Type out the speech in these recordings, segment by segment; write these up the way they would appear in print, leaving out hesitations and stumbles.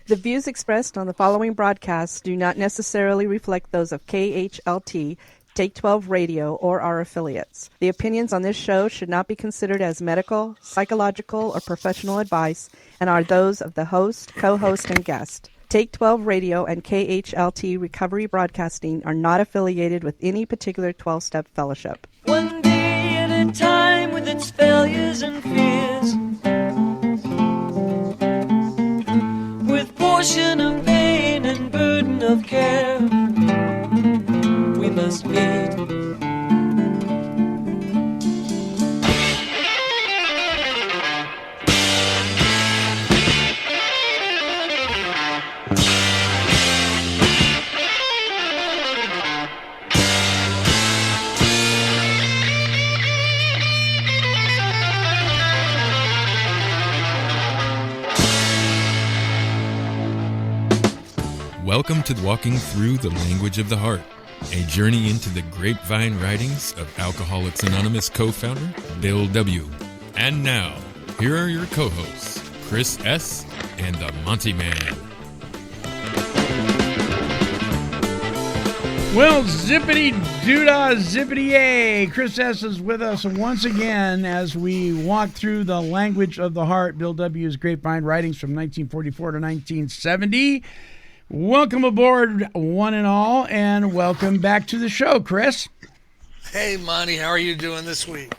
The views expressed on the following broadcasts do not necessarily reflect those of KHLT, Take 12 Radio, or our affiliates. The opinions on this show should not be considered as medical, psychological, or professional advice and are those of the host, co-host, and guest. Take 12 Radio and KHLT Recovery Broadcasting are not affiliated with any particular 12-step fellowship. One day at a time with its failures and fears, with portion of pain and burden of care, we must meet. Welcome to Walking Through the Language of the Heart, a journey into the Grapevine writings of Alcoholics Anonymous co-founder Bill W. And now, here are your co-hosts, Chris S. and the Monty'man. Well, zippity-doo-dah, zippity-yay. Chris S. is with us once again as we walk through the language of the heart, Bill W.'s Grapevine writings from 1944 to 1970. Welcome aboard, one and all, and welcome back to the show, Chris. Hey, Monty, how are you doing this week?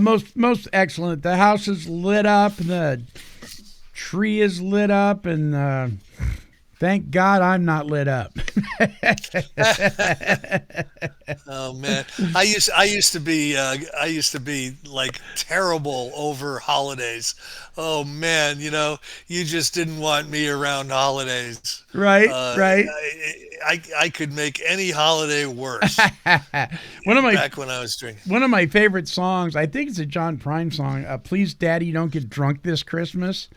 Most excellent. The house is lit up, the tree is lit up, and thank God I'm not lit up. Oh man, I used to be like terrible over holidays. Oh man, you just didn't want me around holidays. Right, right. I could make any holiday worse. Back when I was drinking. One of my favorite songs, I think it's a John Prine song. Please, Daddy, don't get drunk this Christmas.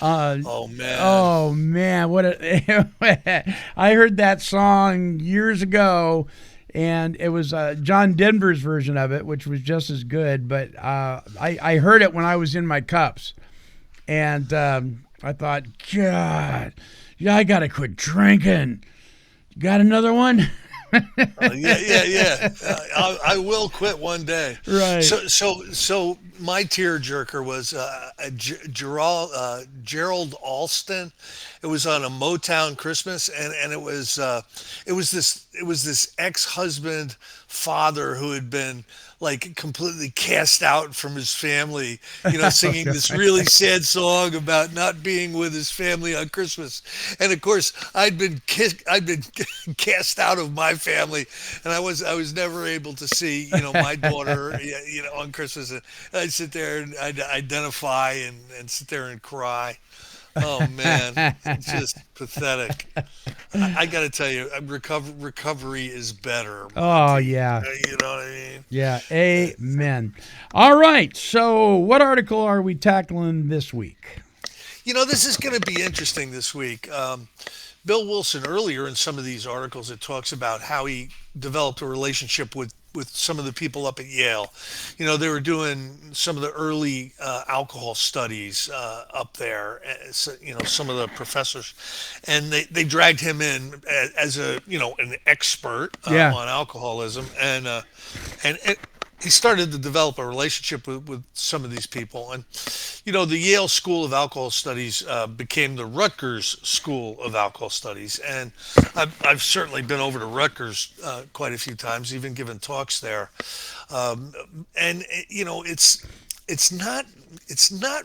Oh man! What I heard that song years ago, and it was John Denver's version of it, which was just as good. But I heard it when I was in my cups, and I thought, God, yeah, I gotta quit drinking. Got another one? Yeah. I will quit one day. Right. So my tearjerker was Gerald Alston. It was on a Motown Christmas, and it was this ex-husband father who had been like completely cast out from his family, singing this really sad song about not being with his family on Christmas. And of course, I'd been cast out of my family, and I was never able to see, my daughter, on Christmas. And I'd sit there and I'd identify and sit there and cry. Oh man, it's just pathetic. I got to tell you, recovery is better. Oh yeah, you know what I mean? Yeah, amen. All right, so what article are we tackling this week? This is going to be interesting this week. Bill Wilson, earlier in some of these articles, it talks about how he developed a relationship with some of the people up at Yale. They were doing some of the early alcohol studies up there. So, some of the professors, and they dragged him in as an expert on alcoholism, and he started to develop a relationship with some of these people. And, the Yale School of Alcohol Studies became the Rutgers School of Alcohol Studies. And I've certainly been over to Rutgers quite a few times, even given talks there. It's not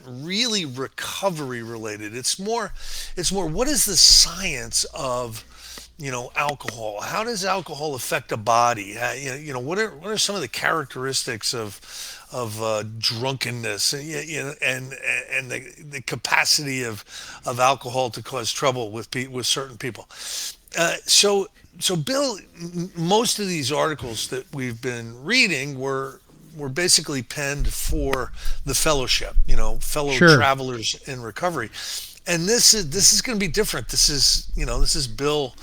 really recovery related. It's more what is the science of alcohol? How does alcohol affect a body? What are some of the characteristics of drunkenness? And the capacity of alcohol to cause trouble with certain people. So Bill, most of these articles that we've been reading were basically penned for the fellowship, fellow travelers in recovery. And this is going to be different. This is Bill,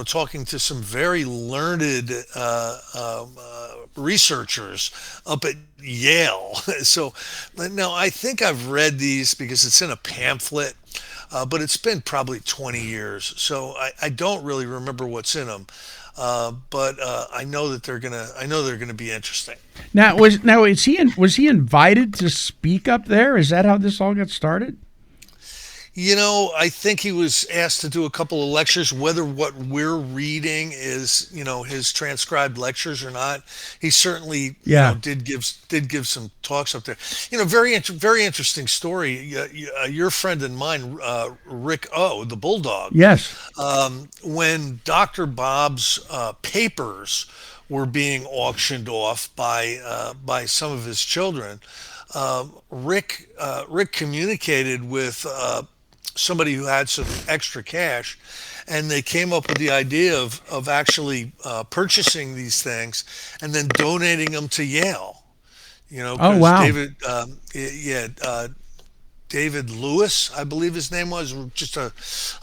talking to some very learned researchers up at Yale. So now I think I've read these because it's in a pamphlet. but it's been probably 20 years, so I don't really remember what's in them. But I know that I know they're gonna be interesting. Was he invited to speak up there? Is that how this all got started? I think he was asked to do a couple of lectures. Whether what we're reading is, his transcribed lectures or not, he certainly, Yeah. did give some talks up there. Very interesting story. Your friend and mine, Rick O, the Bulldog. Yes. When Dr. Bob's papers were being auctioned off by some of his children, Rick communicated with somebody who had some extra cash, and they came up with the idea of actually purchasing these things and then donating them to Yale. Oh, Because wow. David Lewis, I believe his name was, just a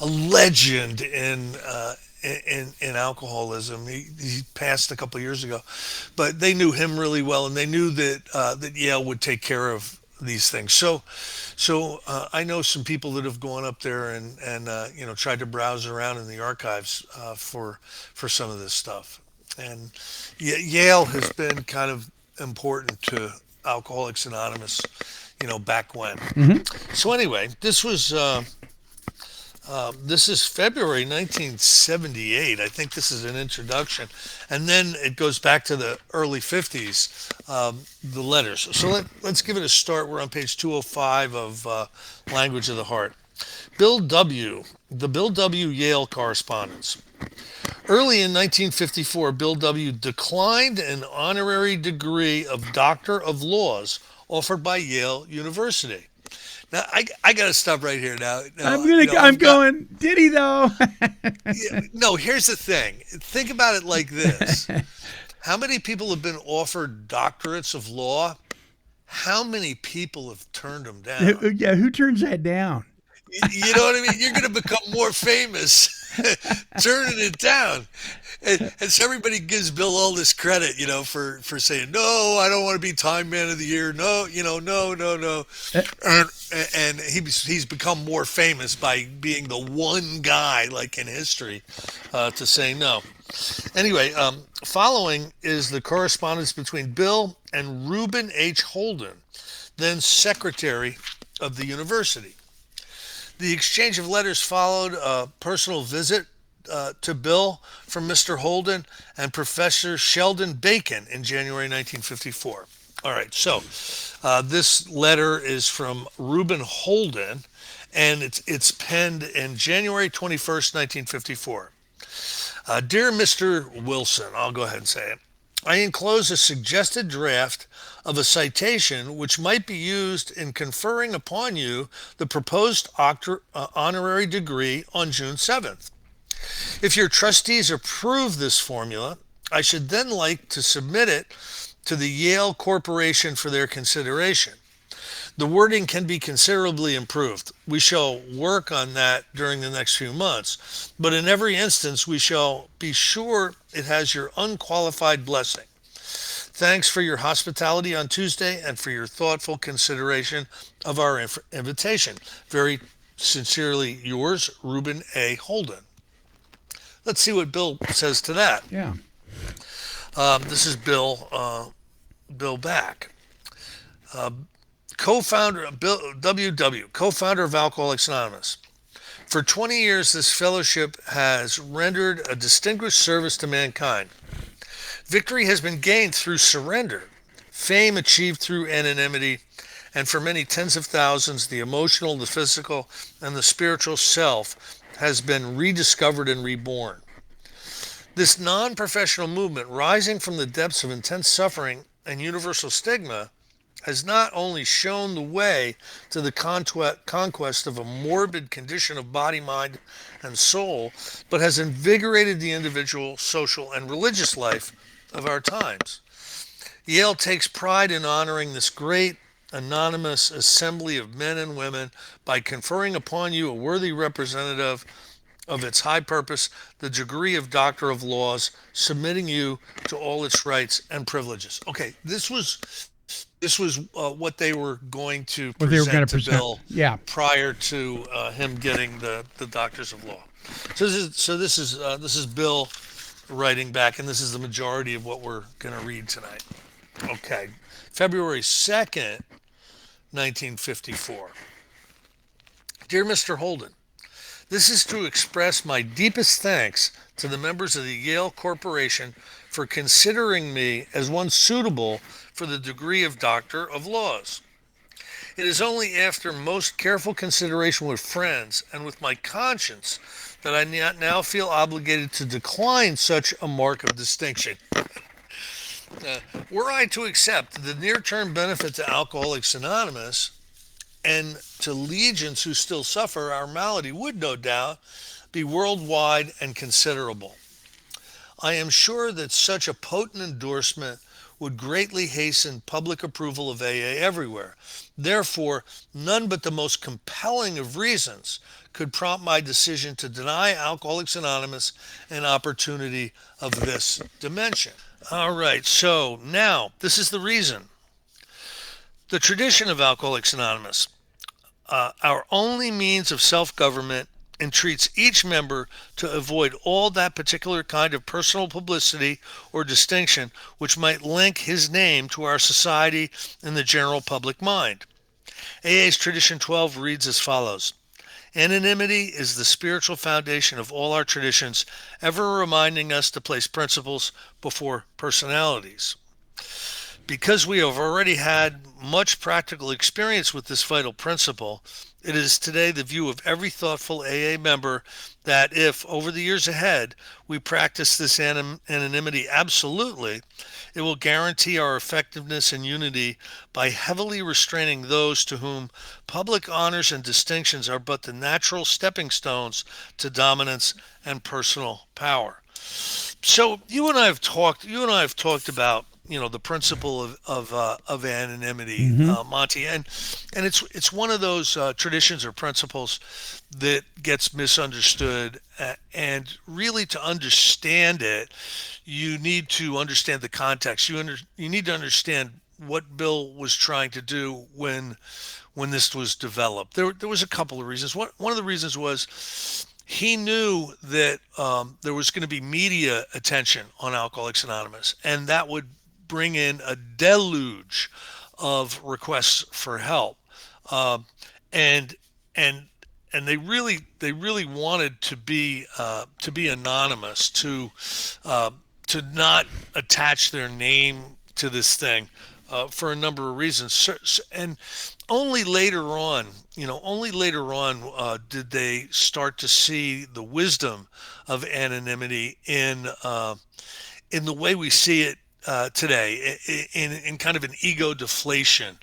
legend in alcoholism. He passed a couple of years ago, but they knew him really well, and they knew that Yale would take care of these things. So I know some people that have gone up there and tried to browse around in the archives for some of this stuff. And Yale has been kind of important to Alcoholics Anonymous, back when. So anyway, this is February 1978. I think this is an introduction. And then it goes back to the early 50s, the letters. So let's give it a start. We're on page 205 of Language of the Heart. Bill W., the Bill W. Yale Correspondence. Early in 1954, Bill W. declined an honorary degree of Doctor of Laws offered by Yale University. Now, I got to stop right here now. I'm going, did he though? No, here's the thing. Think about it like this. How many people have been offered doctorates of law? How many people have turned them down? Yeah, who turns that down? You know what I mean? You're going to become more famous turning it down. And so everybody gives Bill all this credit, for saying, no, I don't want to be Time Man of the Year. No, no. And he's become more famous by being the one guy, like in history, to say no. Anyway, following is the correspondence between Bill and Reuben H. Holden, then secretary of the university. The exchange of letters followed a personal visit to Bill from Mr. Holden and Professor Sheldon Bacon in January 1954. All right, so this letter is from Reuben Holden, and it's penned in January 21st, 1954. Dear Mr. Wilson, I'll go ahead and say it. I enclose a suggested draft of a citation which might be used in conferring upon you the proposed honorary degree on June 7th. If your trustees approve this formula, I should then like to submit it to the Yale Corporation for their consideration. The wording can be considerably improved. We shall work on that during the next few months, but in every instance, we shall be sure it has your unqualified blessing. Thanks for your hospitality on Tuesday and for your thoughtful consideration of our invitation. Very sincerely yours, Reuben A. Holden. Let's see what Bill says to that. Yeah. This is Bill back. Co-founder Bill WW, co-founder of Alcoholics Anonymous. For 20 years, this fellowship has rendered a distinguished service to mankind. Victory has been gained through surrender, fame achieved through anonymity, and for many tens of thousands, the emotional, the physical, and the spiritual self has been rediscovered and reborn. This non-professional movement, rising from the depths of intense suffering and universal stigma, has not only shown the way to the conquest of a morbid condition of body, mind, and soul, but has invigorated the individual, social, and religious life of our times. Yale takes pride in honoring this great anonymous assembly of men and women by conferring upon you a worthy representative of its high purpose, the degree of Doctor of Laws, submitting you to all its rights and privileges. Okay, this was This was what they were going to What they were going present to to present. Bill Yeah. prior to him getting the Doctors of Law. This is Bill writing back, and this is the majority of what we're going to read tonight. Okay, February 2nd, 1954. Dear Mr. Holden, this is to express my deepest thanks to the members of the Yale Corporation for considering me as one suitable for the degree of Doctor of Laws. It is only after most careful consideration with friends and with my conscience that I now feel obligated to decline such a mark of distinction. Were I to accept the near-term benefit to Alcoholics Anonymous and to legions who still suffer, our malady would no doubt be worldwide and considerable. I am sure that such a potent endorsement would greatly hasten public approval of AA everywhere. Therefore, none but the most compelling of reasons could prompt my decision to deny Alcoholics Anonymous an opportunity of this dimension. All right, so now this is the reason. The tradition of Alcoholics Anonymous, our only means of self-government, entreats each member to avoid all that particular kind of personal publicity or distinction which might link his name to our society in the general public mind. AA's Tradition 12 reads as follows. Anonymity is the spiritual foundation of all our traditions, ever reminding us to place principles before personalities. Because we have already had much practical experience with this vital principle, it is today the view of every thoughtful AA member that if, over the years ahead, we practice this anonymity absolutely, it will guarantee our effectiveness and unity by heavily restraining those to whom public honors and distinctions are but the natural stepping stones to dominance and personal power. So you and I have talked about the principle of anonymity, Monty, and it's one of those traditions or principles that gets misunderstood, and really to understand it, you need to understand the context. You need to understand what Bill was trying to do when this was developed. There was a couple of reasons. One of the reasons was he knew that there was going to be media attention on Alcoholics Anonymous, and that would bring in a deluge of requests for help, and they really wanted to be anonymous, to not attach their name to this thing for a number of reasons. And only later on did they start to see the wisdom of anonymity in the way we see it today, in kind of an ego deflation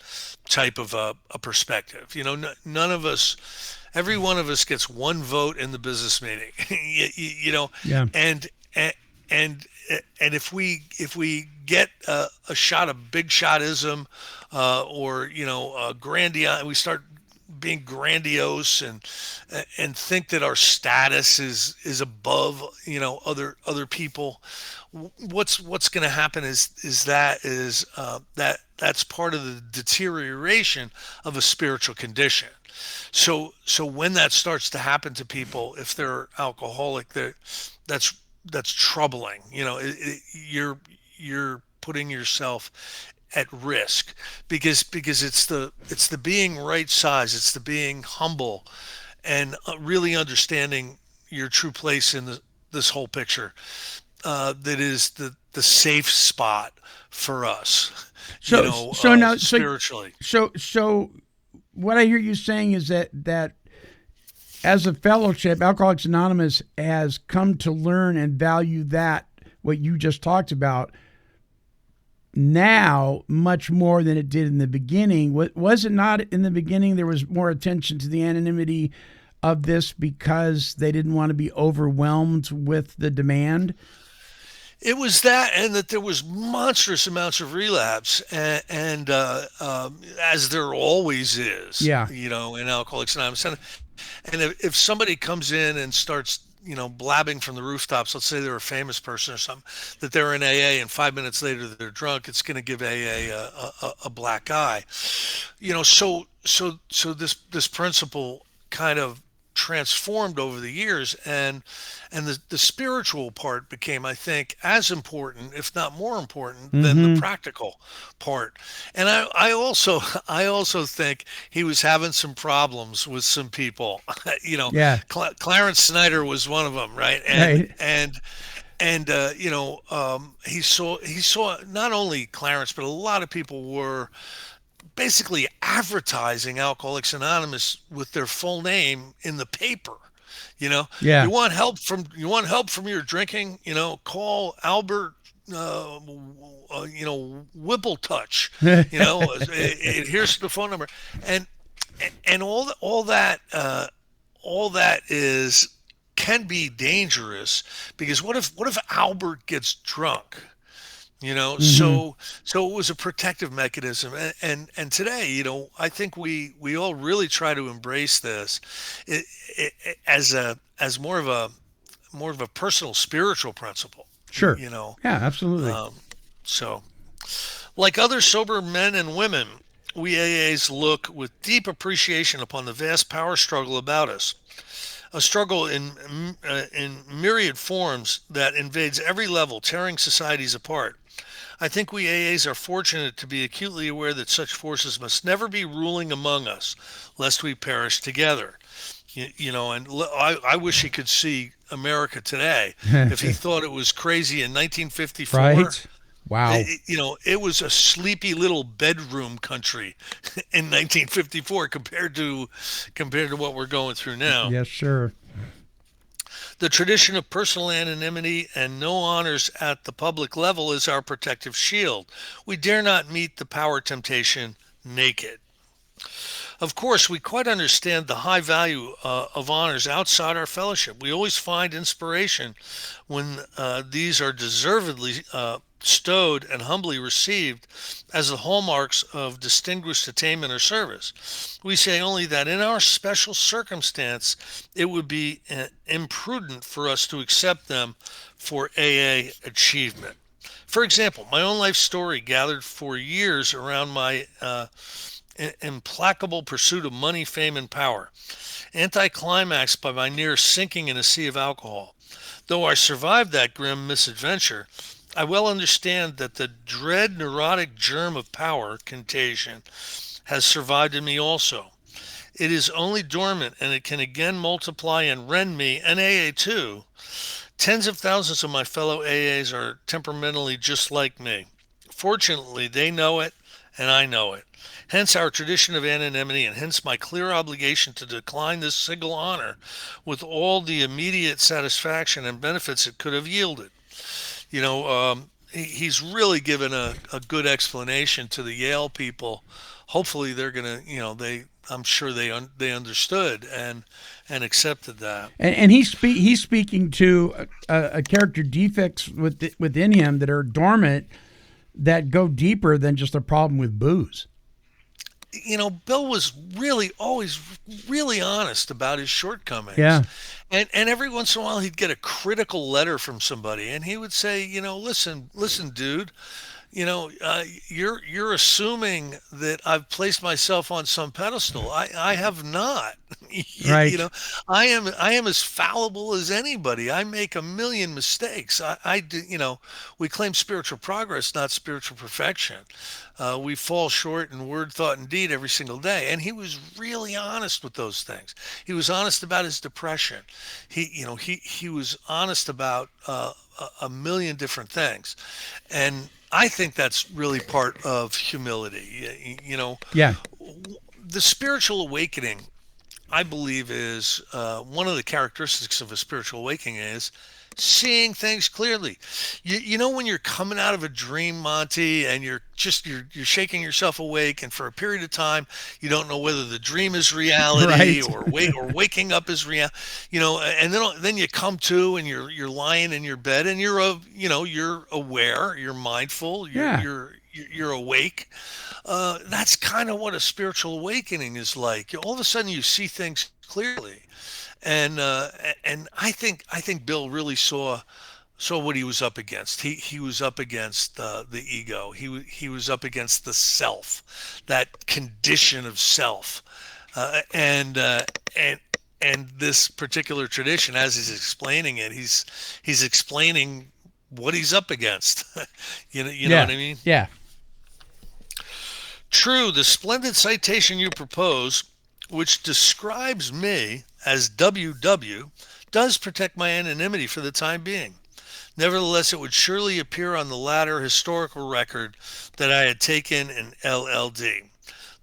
type of a perspective. None of us, every one of us gets one vote in the business meeting. Yeah. And if we get a shot of big shotism, or grandiose, we start being grandiose and think that our status is above other people. What's going to happen is that's part of the deterioration of a spiritual condition. So when that starts to happen to people, if they're alcoholic, that's troubling. You're putting yourself at risk because it's the being right size, it's the being humble, and really understanding your true place in this whole picture. That is the safe spot for us. Spiritually. So what I hear you saying is that as a fellowship, Alcoholics Anonymous has come to learn and value that, what you just talked about, now much more than it did in the beginning. Was it not in the beginning there was more attention to the anonymity of this because they didn't want to be overwhelmed with the demand? It was that, and that there was monstrous amounts of relapse, and as there always is, Yeah. in Alcoholics Anonymous. And if somebody comes in and starts blabbing from the rooftops. Let's say they're a famous person or something, that they're in AA, and 5 minutes later they're drunk. It's going to give AA a black eye. So this principle kind of transformed over the years, and the spiritual part became, I think, as important, if not more important, than the practical part. And I also think he was having some problems with some people. Yeah. Clarence Snyder was one of them, right? Right. He saw not only Clarence, but a lot of people were basically advertising Alcoholics Anonymous with their full name in the paper. Yeah. You want help from your drinking? Call Albert. Whipple Touch. Here's the phone number, and all that is can be dangerous, because what if Albert gets drunk? So it was a protective mechanism, and today, I think we all really try to embrace this, as more of a personal spiritual principle. Sure. You know, Yeah, absolutely. so like other sober men and women, we AAs look with deep appreciation upon the vast power struggle about us. A struggle in myriad forms that invades every level, tearing societies apart. I think we AAs are fortunate to be acutely aware that such forces must never be ruling among us, lest we perish together. And I wish he could see America today. If he thought it was crazy in 1954, Right? Wow. it was a sleepy little bedroom country in 1954 compared to what we're going through now. Yes, sure. The tradition of personal anonymity and no honors at the public level is our protective shield. We dare not meet the power temptation naked. Of course, we quite understand the high value of honors outside our fellowship. We always find inspiration when these are deservedly stowed and humbly received as the hallmarks of distinguished attainment or service. We say only that in our special circumstance, it would be imprudent for us to accept them for AA achievement. For example, my own life story gathered for years around my implacable pursuit of money, fame, and power, anticlimaxed by my near sinking in a sea of alcohol. Though I survived that grim misadventure, I well understand that the dread neurotic germ of power contagion has survived in me also. It is only dormant, and it can again multiply and rend me, and AA too. Tens of thousands of my fellow AAs are temperamentally just like me. Fortunately, they know it, and I know it. Hence our tradition of anonymity, and hence my clear obligation to decline this single honor with all the immediate satisfaction and benefits it could have yielded. He's really given a good explanation to the Yale people. Hopefully they're going to, I'm sure they understood and accepted that. And he's speaking to a character defects within him that are dormant, that go deeper than just a problem with booze. Bill was really always really honest about his shortcomings. Yeah. And every once in a while he'd get a critical letter from somebody, and he would say, listen, dude, you're assuming that I've placed myself on some pedestal. I have not. Right. I am as fallible as anybody. I make a million mistakes. I do. We claim spiritual progress, not spiritual perfection. We fall short in word, thought, and deed every single day. And he was really honest with those things. He was honest about his depression. He was honest about a million different things. And I think that's really part of humility. Yeah. The spiritual awakening, I believe, is one of the characteristics of a spiritual awakening is seeing things clearly. When you're coming out of a dream, Monty, and you're shaking yourself awake, and for a period of time you don't know whether the dream is reality, Right. or waking up is real. And then you come to, and you're lying in your bed, and you're aware, you're mindful, you're awake. That's kind of what a spiritual awakening is like. All of a sudden you see things clearly. And I think Bill really saw what he was up against. He was up against the ego. He was up against the self, that condition of self, and and this particular tradition, as he's explaining it, he's explaining what he's up against. You know Yeah. what I mean? Yeah. True, the splendid citation you propose, which describes me as WW, does protect my anonymity for the time being. Nevertheless, it would surely appear on the latter historical record that I had taken an LLD.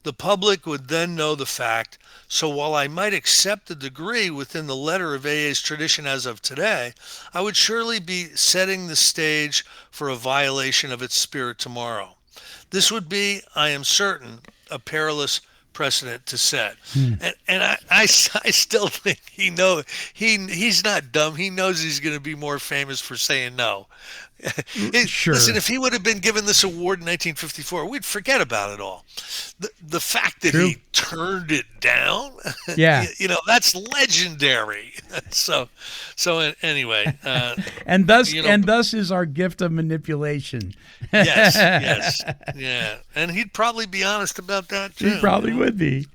The public would then know the fact, so while I might accept the degree within the letter of AA's tradition as of today, I would surely be setting the stage for a violation of its spirit tomorrow. This would be, I am certain, a perilous precedent to set. And I still think he's not dumb. He knows he's going to be more famous for saying no. Sure. Listen, if he would have been given this award in 1954, we'd forget about it all. The fact that True. he turned it down, Yeah. that's legendary. So anyway, And thus you know- and thus is our gift of manipulation. yes, yeah, and he'd probably be honest about that too. He probably would be.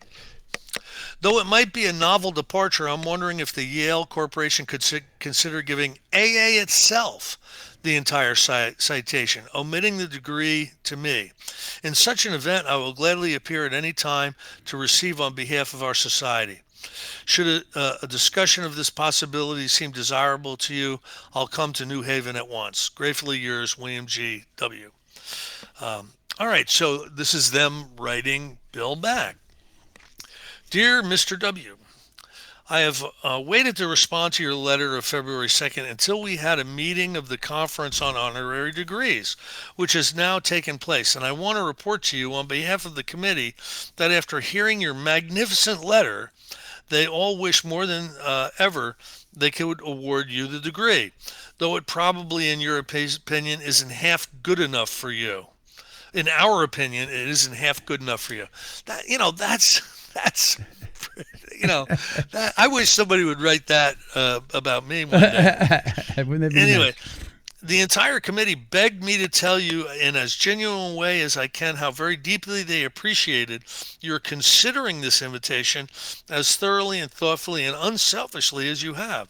Though it might be a novel departure, I'm wondering if the Yale Corporation could consider giving AA itself the entire citation, omitting the degree to me. In such an event, I will gladly appear at any time to receive on behalf of our society. Should a discussion of this possibility seem desirable to you, I'll come to New Haven at once. Gratefully yours, William G. W. All right, so this is them writing Bill back. Dear Mr. W., I have waited to respond to your letter of February 2nd until we had a meeting of the Conference on Honorary Degrees, which has now taken place, and I want to report to you on behalf of the committee that after hearing your magnificent letter, they all wish more than ever they could award you the degree, though it probably, in your opinion, isn't half good enough for you. In our opinion, it isn't half good enough for you. That's I wish somebody would write that about me one day. Wouldn't that be Anyway, nice? the entire committee begged me to tell you in as genuine a way as I can how very deeply they appreciated your considering this invitation as thoroughly and thoughtfully and unselfishly as you have.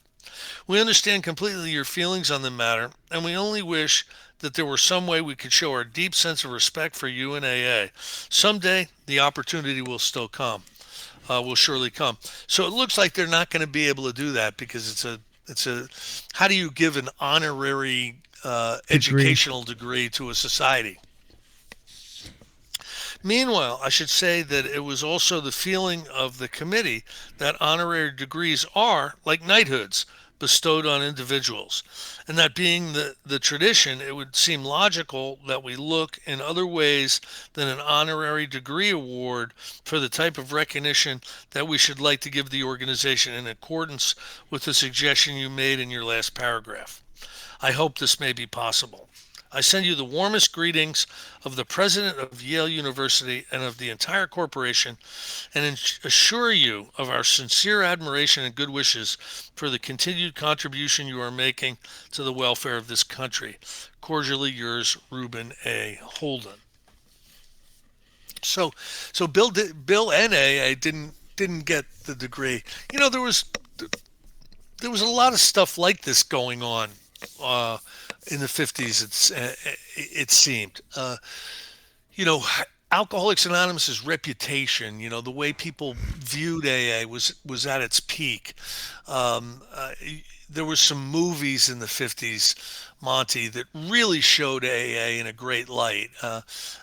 We understand completely your feelings on the matter, and we only wish that there were some way we could show our deep sense of respect for you and AA. Someday, the opportunity will still come. Will surely come. So it looks like they're not going to be able to do that because it's a how do you give an honorary educational degree to a society? Meanwhile, I should say that it was also the feeling of the committee that honorary degrees are like knighthoods bestowed on individuals, and that being the tradition, it would seem logical that we look in other ways than an honorary degree award for the type of recognition that we should like to give the organization in accordance with the suggestion you made in your last paragraph. I hope this may be possible. I send you the warmest greetings of the president of Yale University and of the entire corporation, and assure you of our sincere admiration and good wishes for the continued contribution you are making to the welfare of this country. Cordially yours, Reuben A. Holden. So Bill and AA didn't get the degree. There was a lot of stuff like this going on in the 50s. It seemed. Alcoholics Anonymous's reputation, the way people viewed AA was at its peak. There were some movies in the 50s, Monty, that really showed AA in a great light.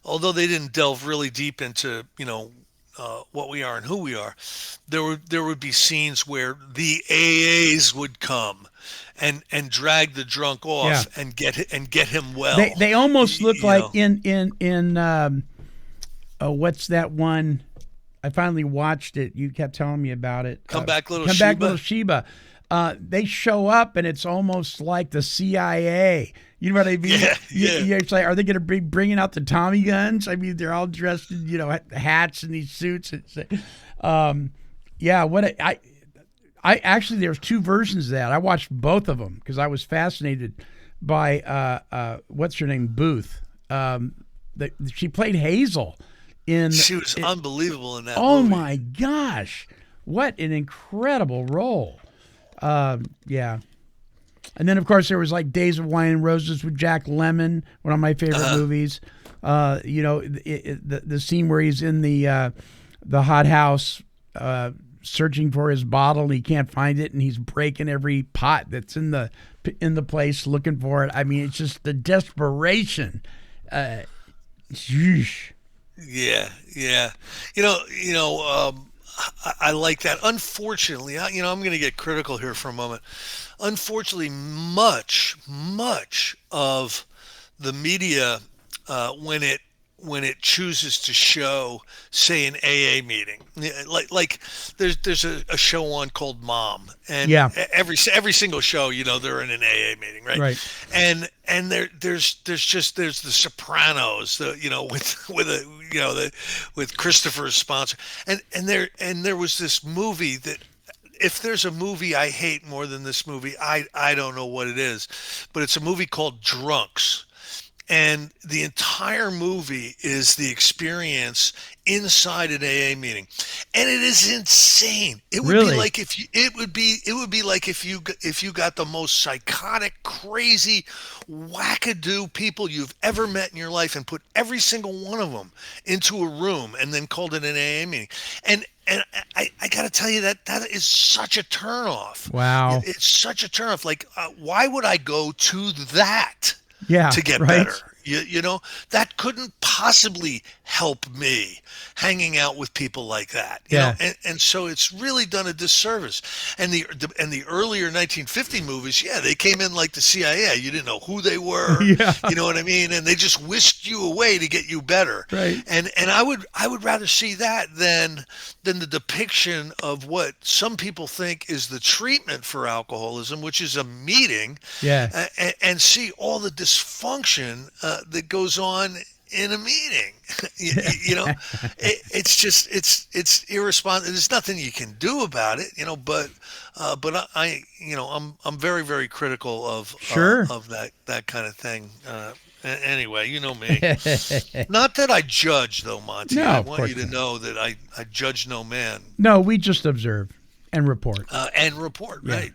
Although they didn't delve really deep into, what we are and who we are, there would be scenes where the AAs would come and drag the drunk off and get him well. They almost look like in what's that one? I finally watched it. You kept telling me about it. Come Back Little Sheba. They show up and it's almost like the CIA. You know what I mean? Yeah. It's like, are they going to be bringing out the Tommy guns? I mean, they're all dressed in hats and these suits. It's, There's two versions of that. I watched both of them because I was fascinated by what's her name, Booth. She played Hazel in. She was unbelievable in that Oh movie. my gosh, what an incredible role! Yeah. And then, of course, there was like Days of Wine and Roses with Jack Lemmon, one of my favorite movies. The scene where he's in the hothouse searching for his bottle and he can't find it, and he's breaking every pot that's in the place looking for it. I mean, it's just the desperation. Sheesh. Yeah. I like that. Unfortunately, I'm going to get critical here for a moment. Unfortunately, much of the media, when it chooses to show, say, an AA meeting, like there's a show on called Mom, and Yeah. every single show, they're in an AA meeting, right? Right. And there's the Sopranos, with Christopher's sponsor, and there was this movie that, if there's a movie I hate more than this movie, I don't know what it is, but it's a movie called Drunks. And the entire movie is the experience inside an AA meeting, and it is insane. It would Really? be like it would be like if you got the most psychotic, crazy, wackadoo people you've ever met in your life and put every single one of them into a room and then called it an AA meeting. And I got to tell you that is such a turnoff. Wow. It's such a turnoff. Like, why would I go to that? Yeah. To get right. better. That couldn't possibly help me hanging out with people like that. Yeah. And so it's really done a disservice. And the earlier 1950 movies, they came in like the CIA. You didn't know who they were. Yeah. You know what I mean? And they just whisked you away to get you better. Right. And I would rather see that than the depiction of what some people think is the treatment for alcoholism, which is a meeting. Yeah. And see all the dysfunction that goes on in a meeting. It's irresponsible. There's nothing you can do about it, but I'm very, very critical of Sure. Of that kind of thing. Anyway, you know me. Not that I judge, though, Monty. No, I of want course you to not. know that I judge no man. No, we just observe and report. Right?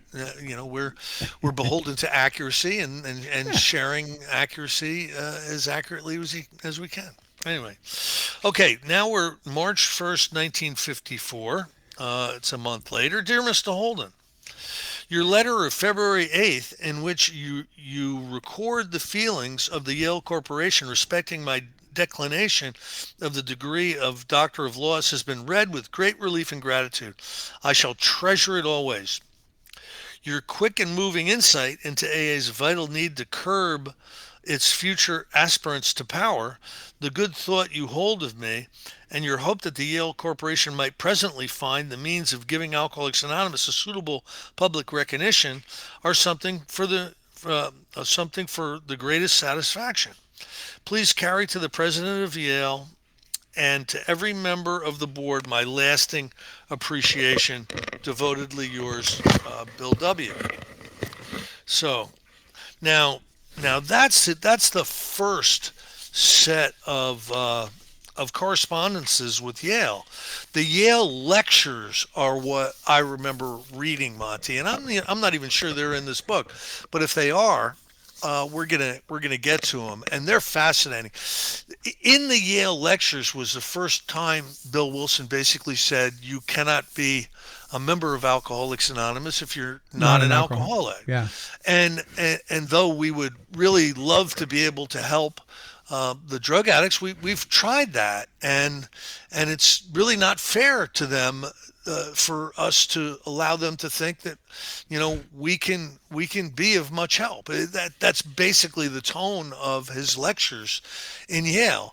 We're beholden to accuracy and sharing accuracy as accurately as we can. Anyway, okay. Now we're March 1st, 1954. It's a month later. Dear Mr. Holden, your letter of February 8th, in which you record the feelings of the Yale Corporation respecting my declination of the degree of Doctor of Laws, has been read with great relief and gratitude. I shall treasure it always. Your quick and moving insight into AA's vital need to curb its future aspirants to power, the good thought you hold of me, and your hope that the Yale Corporation might presently find the means of giving Alcoholics Anonymous a suitable public recognition are something for the greatest satisfaction. Please carry to the president of Yale and to every member of the board my lasting appreciation. Devotedly yours, Bill W. So now that's it. That's the first set of correspondences with Yale. The Yale lectures are what I remember reading, Monty, and I'm not even sure they're in this book, but if they are, we're gonna get to them, and they're fascinating. In the Yale lectures was the first time Bill Wilson basically said you cannot be a member of Alcoholics Anonymous if you're not an alcoholic. Yeah. And though we would really love to be able to help the drug addicts, we've tried that, and it's really not fair to them for us to allow them to think that we can be of much help. That's basically the tone of his lectures in Yale,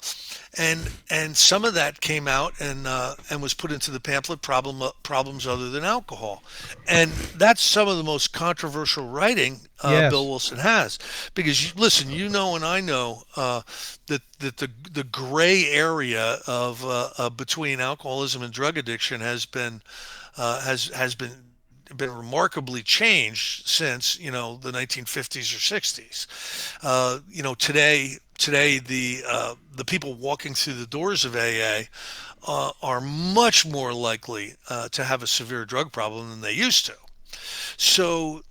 and some of that came out and was put into the pamphlet Problems Other Than Alcohol, and that's some of the most controversial writing Yes. Bill Wilson has, because listen, and I know that the gray area of between alcoholism and drug addiction has been been remarkably changed since, the 1950s or 60s. Today the people walking through the doors of AA are much more likely to have a severe drug problem than they used to. So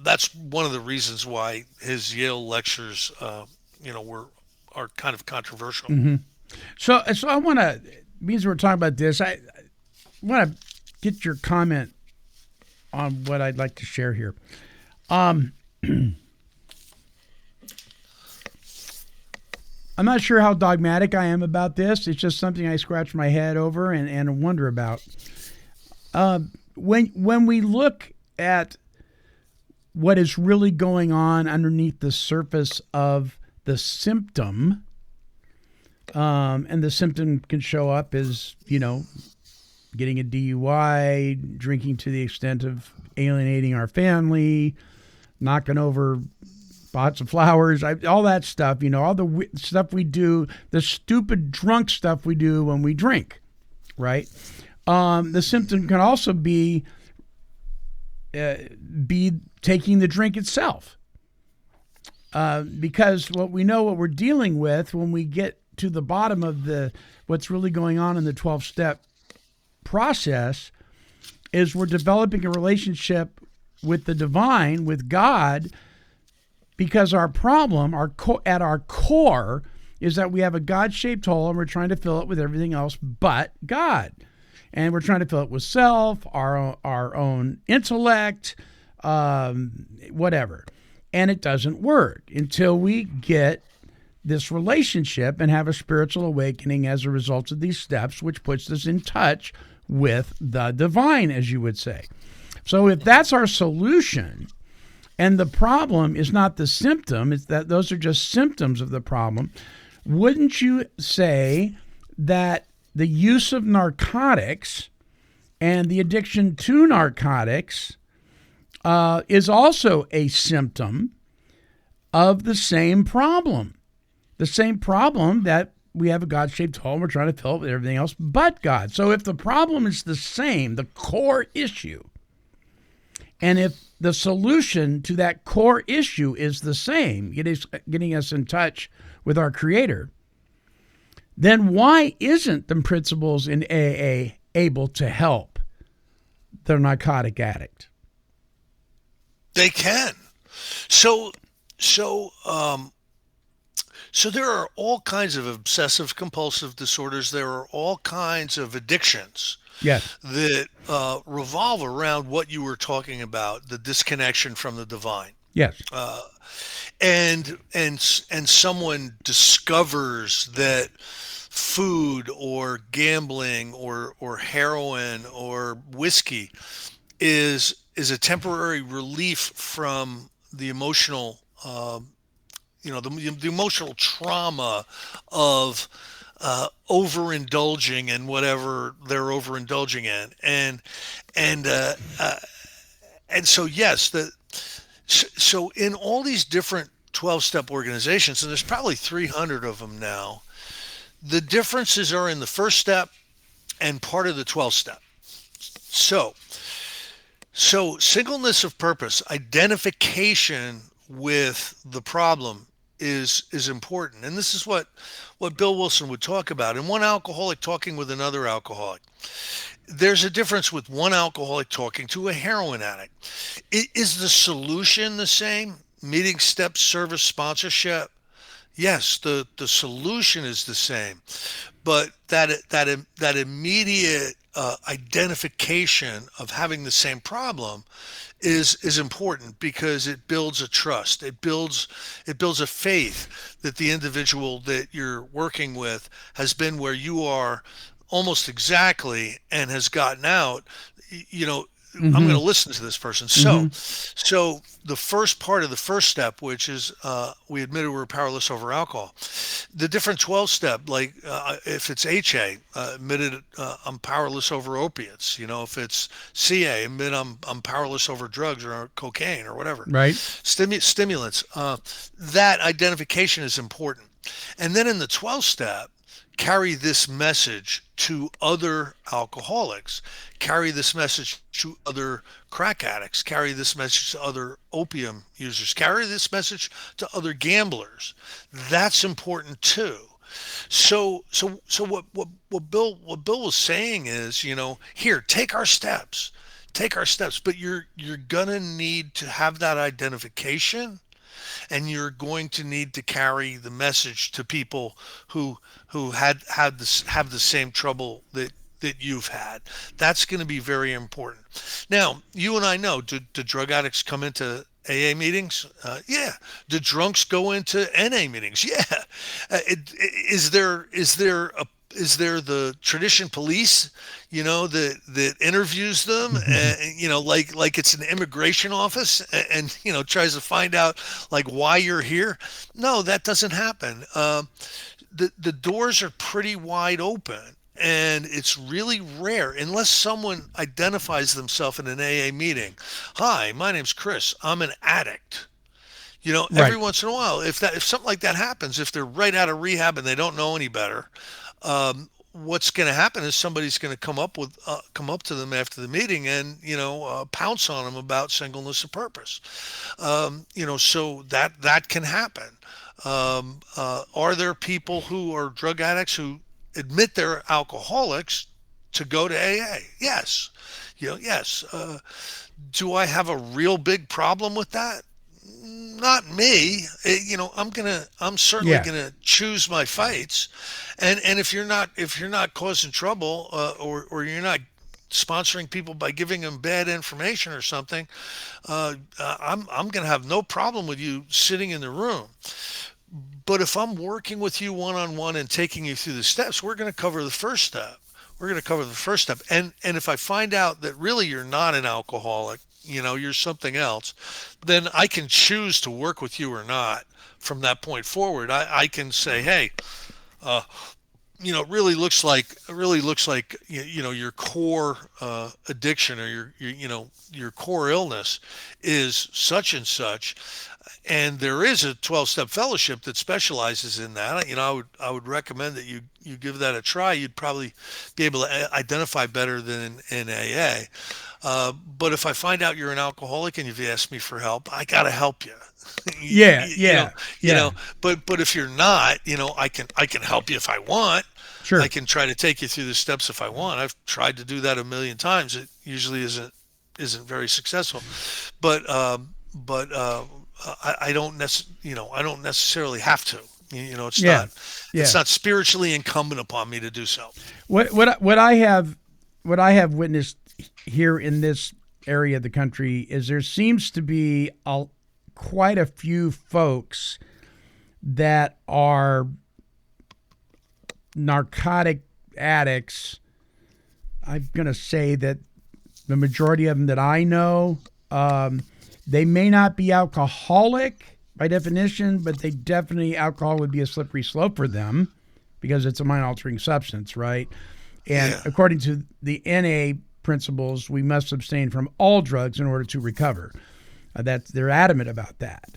that's one of the reasons why his Yale lectures, are kind of controversial. So I want to, because we're talking about this, I want to get your comment on what I'd like to share here. I'm not sure how dogmatic I am about this. It's just something I scratch my head over and wonder about. When we look at what is really going on underneath the surface of the symptom, and the symptom can show up as, getting a DUI, drinking to the extent of alienating our family, knocking over pots of flowers, all that stuff, all the stuff we do, the stupid drunk stuff we do when we drink, right? The symptom can also be taking the drink itself. Because what we're dealing with when we get to the bottom of what's really going on in the 12-step process is we're developing a relationship with the divine, with God, because our problem, at our core, is that we have a God-shaped hole and we're trying to fill it with everything else but God. And we're trying to fill it with self, our own intellect, whatever. And it doesn't work until we get this relationship and have a spiritual awakening as a result of these steps, which puts us in touch with the divine, as you would say. So if that's our solution, and the problem is not the symptom, it's that those are just symptoms of the problem, wouldn't you say that the use of narcotics and the addiction to narcotics is also a symptom of the same problem? The same problem that we have a God-shaped hole and we're trying to fill it with everything else but God. So if the problem is the same, the core issue, and if the solution to that core issue is the same, getting us in touch with our Creator, then why isn't the principles in AA able to help the narcotic addict? They can. So there are all kinds of obsessive compulsive disorders. There are all kinds of addictions. Yes. That revolve around what you were talking about, the disconnection from the divine. Yes. And someone discovers that food or gambling or heroin or whiskey is a temporary relief from the emotional the emotional trauma of overindulging in whatever they're overindulging in, and so yes, so in all these different 12-step organizations, and there's probably 300 of them now, the differences are in the first step and part of the 12-step. So singleness of purpose, identification with the problem is important. And this is what Bill Wilson would talk about. And one alcoholic talking with another alcoholic. There's a difference with one alcoholic talking to a heroin addict. Is the solution the same? Meeting, steps, service, sponsorship? Yes, the solution is the same. But that immediate identification of having the same problem is important, because it builds a trust. It builds a faith that the individual that you're working with has been where you are almost exactly and has gotten out. I'm going to listen to this person. So the first part of the first step, which is we admitted we're powerless over alcohol. The different 12-step, like if it's HA, admitted I'm powerless over opiates. If it's CA, admit I'm powerless over drugs or cocaine or whatever. Right. Stimulants. That identification is important. And then in the 12-step, carry this message to other alcoholics, carry this message to other crack addicts, carry this message to other opium users, carry this message to other gamblers. That's important too. So what Bill was saying is, here, take our steps, but you're gonna need to have that identification, and you're going to need to carry the message to people who had this have the same trouble that you've had. That's going to be very important. Now, you and I know, do drug addicts come into AA meetings? Yeah. Do drunks go into NA meetings? Yeah. Is there the tradition police, that interviews them, and, like it's an immigration office, and, tries to find out like why you're here? No, that doesn't happen. The doors are pretty wide open, and it's really rare unless someone identifies themselves in an AA meeting. Hi, my name's Chris. I'm an addict. Every Right. once in a while, if something like that happens, if they're right out of rehab and they don't know any better, what's going to happen is somebody's going to come up to them after the meeting and pounce on them about singleness of purpose. So that can happen. Are there people who are drug addicts who admit they're alcoholics to go to AA? Yes. Yes. Do I have a real big problem with that? Not me. I'm certainly Yeah. gonna choose my fights, and if you're not causing trouble, or you're not sponsoring people by giving them bad information or something, I'm gonna have no problem with you sitting in the room. But if I'm working with you one on one and taking you through the steps, we're going to cover the first step. We're going to cover the first step. And if I find out that really you're not an alcoholic, you're something else, then I can choose to work with you or not from that point forward. I can say, hey, uh, it really looks like your core addiction, or your core illness is such and such, and there is a 12-step fellowship that specializes in that. I would recommend that you give that a try. You'd probably be able to identify better than in AA. But if I find out you're an alcoholic and you've asked me for help, I gotta help you. you, Yeah. you, you know, Yeah. Yeah. but if you're not, I can help you if I want. I Sure. can try to take you through the steps if I want. I've tried to do that a million times. It usually isn't very successful, but I don't necessarily have to. It's Yeah. not Yeah. it's not spiritually incumbent upon me to do so. What I have witnessed here in this area of the country is there seems to be quite a few folks that are narcotic addicts. I'm going to say that the majority of them that I know, they may not be alcoholic by definition, but alcohol would be a slippery slope for them because it's a mind-altering substance, right? And Yeah. according to the NA principles, we must abstain from all drugs in order to recover. They're adamant about that.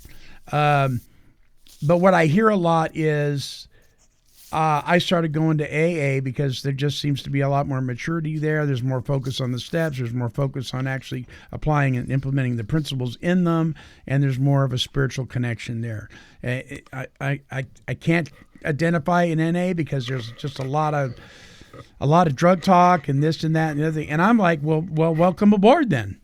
But what I hear a lot is I started going to AA because there just seems to be a lot more maturity there. There's more focus on the steps. There's more focus on actually applying and implementing the principles in them, and there's more of a spiritual connection there. I can't identify in NA because there's just a lot of drug talk and this and that and the other thing. And I'm like, well, welcome aboard then.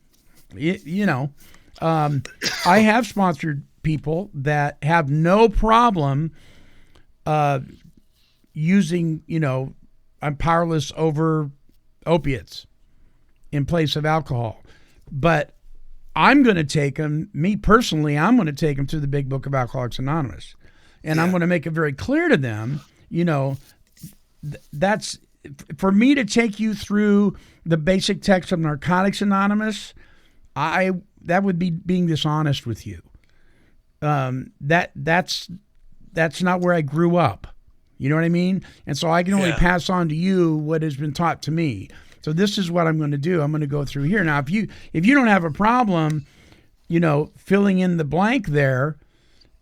I have sponsored people that have no problem using, I'm powerless over opiates in place of alcohol. But I'm going to take them, me personally, I'm going to take them through the big book of Alcoholics Anonymous. And I'm going to make it very clear to them, that's for me to take you through the basic text of Narcotics Anonymous. That would be being dishonest with you. That's not where I grew up. You know what I mean? And so I can only pass on to you what has been taught to me. So this is what I'm going to do. I'm going to go through here. Now, if you don't have a problem, filling in the blank there,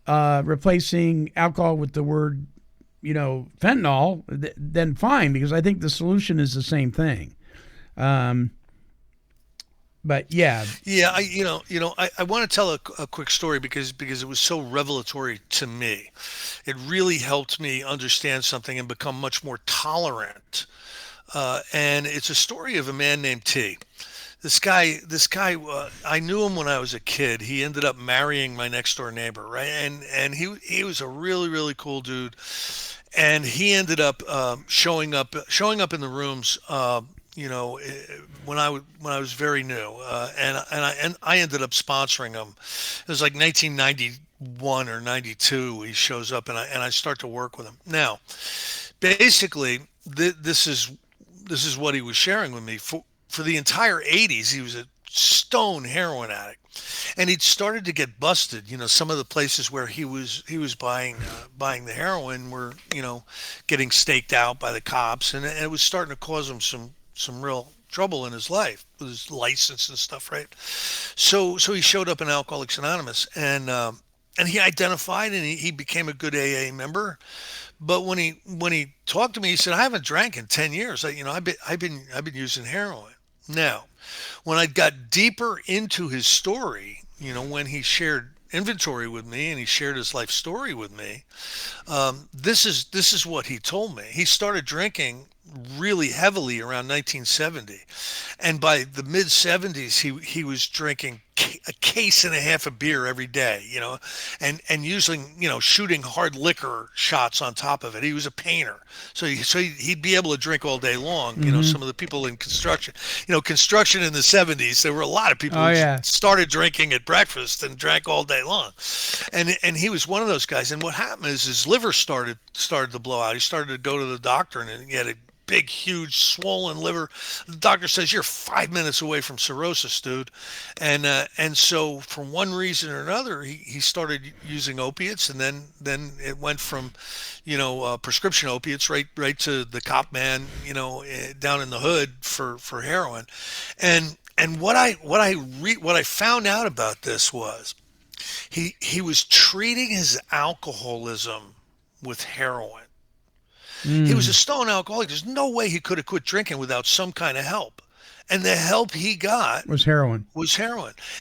replacing alcohol with the word fentanyl, then fine, because I think the solution is the same thing. But yeah. Yeah, I want to tell a quick story because it was so revelatory to me. It really helped me understand something and become much more tolerant. And it's a story of a man named T. This guy, I knew him when I was a kid. He ended up marrying my next door neighbor, right? And he was a really really cool dude. And he ended up showing up in the rooms. When I was very new, and I ended up sponsoring him. It was like 1991 or 92. He shows up, and I start to work with him. Now, basically, this is what he was sharing with me. For the entire 80s, he was a stone heroin addict, and he'd started to get busted. Some of the places where he was buying the heroin were getting staked out by the cops, and it was starting to cause him some real trouble in his life with his license and stuff, right? So he showed up in Alcoholics Anonymous, and he identified, and he became a good AA member. But when he talked to me, he said, "I haven't drank in 10 years. I've been using heroin." Now, when I got deeper into his story, when he shared inventory with me and he shared his life story with me, this is what he told me. He started drinking really heavily around 1970, and by the mid 70s he was drinking a case and a half of beer every day, and using, shooting hard liquor shots on top of it. He was a painter, so he'd be able to drink all day long. Some of the people in construction in the 70s, there were a lot of people who started drinking at breakfast and drank all day long, and he was one of those guys. And what happened is his liver started to blow out. He started to go to the doctor, and he had a big, huge, swollen liver. The doctor says, "You're 5 minutes away from cirrhosis, dude." And so for one reason or another, he started using opiates, and then it went from, prescription opiates right to the cop man, down in the hood for heroin. And what I found out about this was he was treating his alcoholism with heroin. He was a stone alcoholic. There's no way he could have quit drinking without some kind of help. And the help he got was heroin.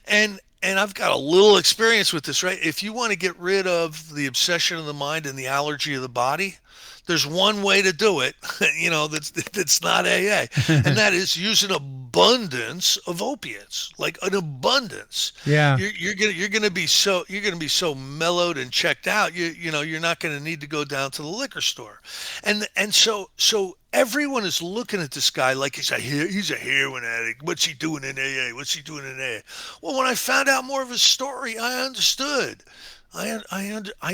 And I've got a little experience with this, right? If you want to get rid of the obsession of the mind and the allergy of the body, there's one way to do it, that's not AA, and that is use an abundance of opiates, like an abundance. Yeah, you're gonna be so mellowed and checked out. You're not gonna need to go down to the liquor store, and so everyone is looking at this guy like he's a heroin addict. What's he doing in AA? What's he doing in AA? Well, when I found out more of his story, I understood. I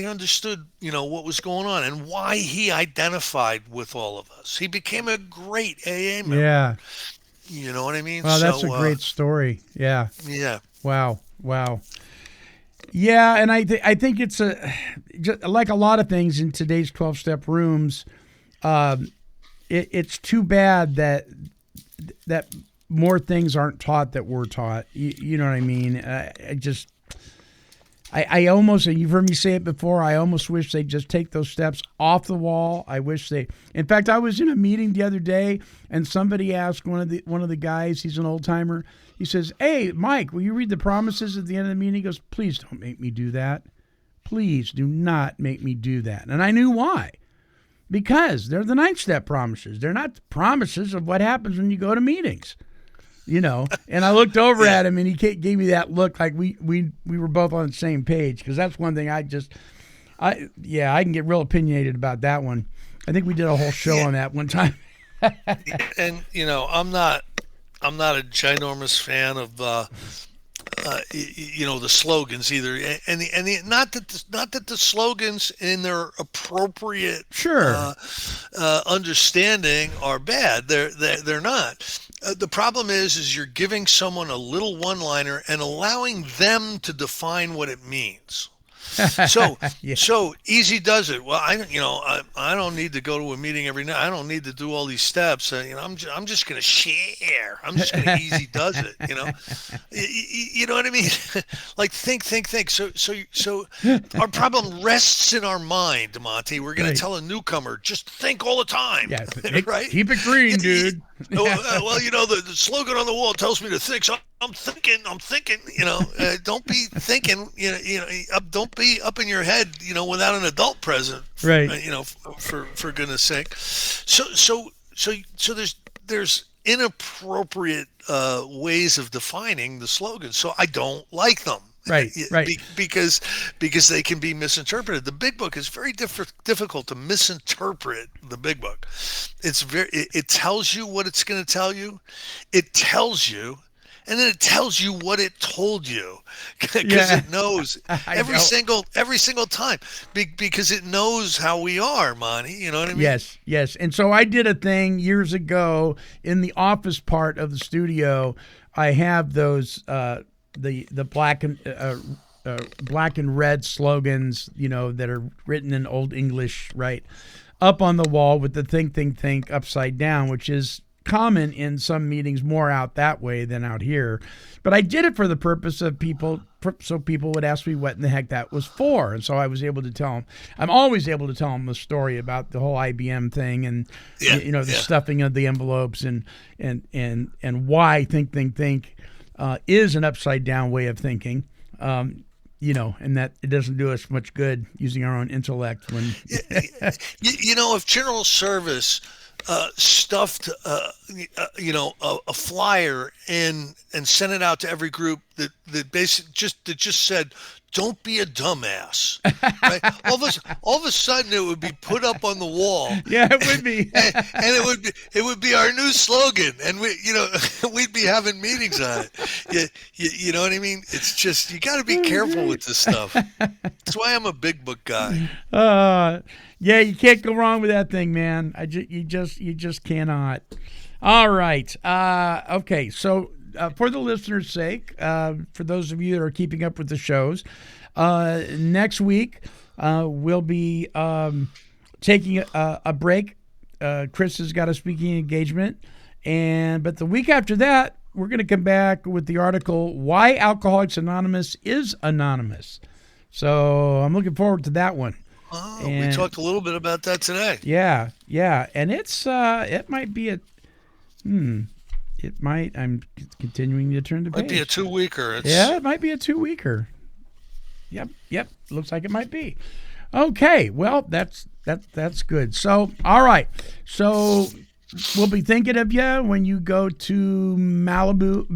understood, what was going on and why he identified with all of us. He became a great AA member. Yeah. You know what I mean? Wow, that's a great story. Yeah. Yeah. Wow. Yeah, and I think it's like a lot of things in today's 12-step rooms. It's too bad that more things aren't taught that we're taught. You know what I mean? I almost, and you've heard me say it before, I almost wish they'd just take those steps off the wall. I wish in fact, I was in a meeting the other day, and somebody asked one of the guys, he's an old timer, he says, "Hey, Mike, will you read the promises at the end of the meeting?" He goes, "Please don't make me do that. Please do not make me do that." And I knew why. Because they're the 9-step promises. They're not promises of what happens when you go to meetings. And I looked over at him, and he gave me that look like we were both on the same page, because that's one thing I can get real opinionated about that one. I think we did a whole show on that one time. And I'm not a ginormous fan of the slogans either, and not that the slogans in their appropriate understanding are bad. They're not. The problem is you're giving someone a little one-liner and allowing them to define what it means. So Yeah. so easy does it. Well, I don't need to go to a meeting every night. I don't need to do all these steps. I'm just going to share. I'm just going to easy does it. You know what I mean? Like think. So our problem rests in our mind, Monty. We're going Right. to tell a newcomer just think all the time, Yeah. right? Keep it green, dude. Well, the slogan on the wall tells me to think. So I'm thinking. Don't be thinking. Don't be up in your head. Without an adult present. Right. For goodness sake. So there's inappropriate ways of defining the slogan. So I don't like them. Right. Because they can be misinterpreted. The Big Book is very difficult to misinterpret. The Big Book, it tells you what it's going to tell you. It tells you, and then it tells you what it told you, because it knows every single time, because it knows how we are, Monty. You know what I mean? Yes. And so I did a thing years ago in the office part of the studio. I have those the black and red slogans, that are written in Old English, right, up on the wall with the think upside down, which is common in some meetings, more out that way than out here. But I did it for the purpose of so people would ask me what in the heck that was for. And so I was able to tell them. I'm always able to tell them the story about the whole IBM thing and the stuffing of the envelopes and why think is an upside down way of thinking. And that it doesn't do us much good using our own intellect when if General Service stuffed a flyer and sent it out to every group that basically just said, "Don't be a dumbass." Right? all of a sudden it would be put up on the wall. Yeah, it would be. and it would be our new slogan, and we'd be having meetings on it. You know what I mean? It's just, you got to be careful with this stuff. That's why I'm a Big Book guy. Yeah, you can't go wrong with that thing, man. You just cannot. All right. Okay. So for the listeners' sake, for those of you that are keeping up with the shows, next week we'll be taking a break. Chris has got a speaking engagement, but the week after that, we're going to come back with the article "Why Alcoholics Anonymous is Anonymous." So I'm looking forward to that one. Oh, we talked a little bit about that today. Yeah, and it might be I'm continuing to turn the page. Might be a 2-weeker. Yeah, it might be a 2-weeker. Yep. Looks like it might be. Okay, well, that's good. So, all right. So we'll be thinking of you when you go to Malibu.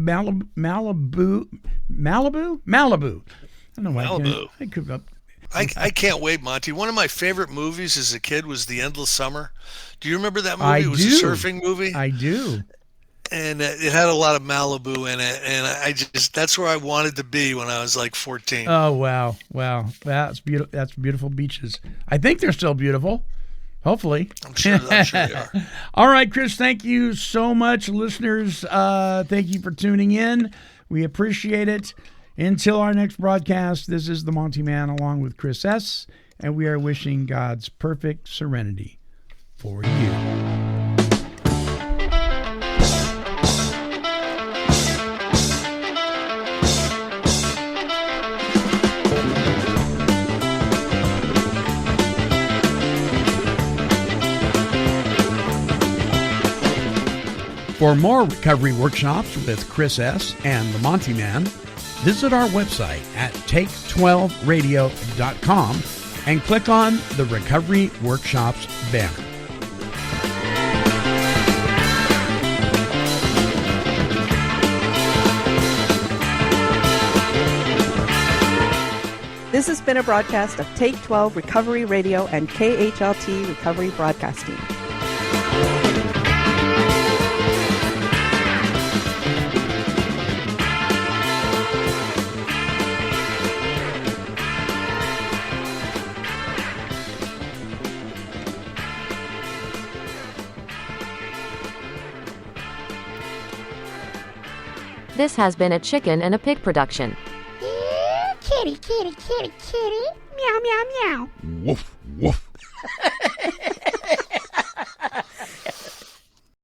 I don't know why Malibu. I could. I can't wait, Monty. One of my favorite movies as a kid was The Endless Summer. Do you remember that movie? It was a surfing movie. I do. And it had a lot of Malibu in it, and that's where I wanted to be when I was like 14. Oh, wow. That's beautiful. That's beautiful beaches. I think they're still beautiful. Hopefully. I'm sure they are. All right, Chris, thank you so much. Listeners, thank you for tuning in. We appreciate it. Until our next broadcast, this is the Monty'man along with Chris S., and we are wishing God's perfect serenity for you. For more recovery workshops with Chris S. and the Monty'man, visit our website at take12radio.com and click on the Recovery Workshops banner. This has been a broadcast of Take 12 Recovery Radio and KHLT Recovery Broadcasting. This has been a Chicken and a Pig production. Kitty, kitty, kitty, kitty. Meow, meow, meow. Woof.